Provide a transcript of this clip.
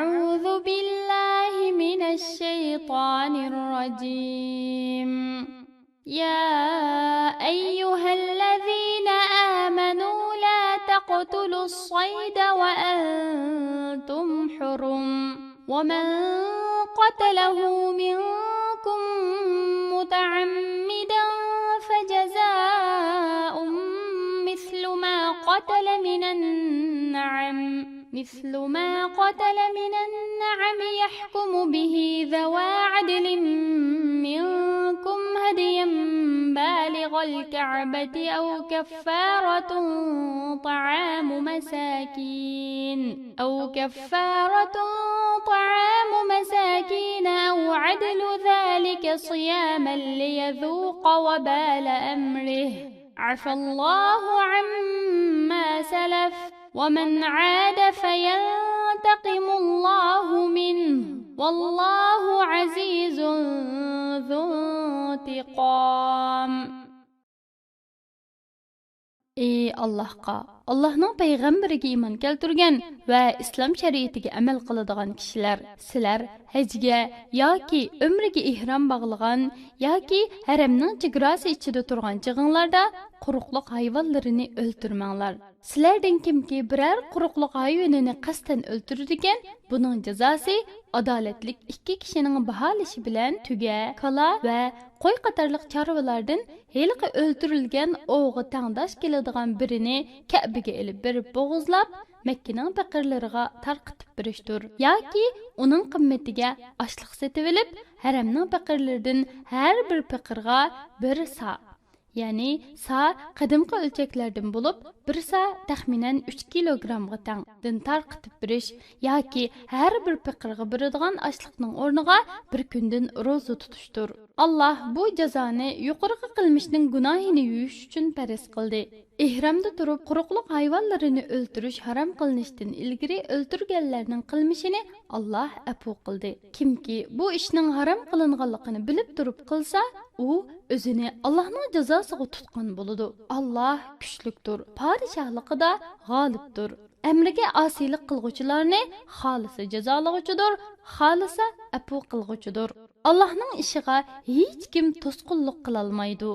أعوذ بالله من الشيطان الرجيم. يا أيها الذين آمنوا لا تقتلوا الصيد وأنتم حرم، ومن قتله منكم متعمدا فجزاء مثل ما قتل من النعم يحكم به ذوى عدل منكم هديا بالغ الكعبة أو كفارة طعام مساكين أو عدل ذلك صياما ليذوق وبال أمره. عفى الله عما سلف ومن عاد فينتقم الله منه والله عزيز ذو انتقام. Ey Allahqa, Allah'ның payg'ambariga iymon keltirgan va islom shariatiga amal qiladigan kishilar, sizlar hajga yoki umriga ihrom bog'lagan yoki haramning chegarasi ichida turgan chig'inglarda quruqliq hayvonlarini o'ltirmanglar. Sizlardan kimki biror quruqliq hayvonini qasddan o'ltiradigan, buning jazosi adolatlik ikki kishining baholishi bilan tuga, kala va qo'y qatorliq chorvalardan heliqi o'ltirilgan o'g'i tangdosh keladigan birini Ka'baga ilib berib bo'g'izlab Makkaning faqirlariga tarqitib berishdir. Yoki uning qimmatiga oshliq setib olib, haramning faqirlaridan har bir faqirga bir sa, ya'ni sa qadimgi o'lchaklardan bo'lib, bir sa taxminan 3 kilogrammga tengdan tarqitib berish yoki har bir faqirga beradigan oshliqning o'rniga bir kundan ro'za tutishdir. Allah bu jazoni yuqorqi qilmishning gunohini yuvish uchun faraz qildi. Ihramda turib quruqliq hayvonlarini o'ltirish harom qilinishdan ilgari o'ltirganlarning qilmishini Allah afu qildi. Kimki bu ishning harom qilinganligini bilib turib qilsa, u o'zini Allohning jazosiga tutgan bo'ladi. Allah kuchlikdir, podshohligida g'olibdir. Amriga osiylik qilguvchilarni xolisa jazolovchidir, xolisa afu qilguvchidir. Allohning ishiga hech kim to'sqinlik qila olmaydi.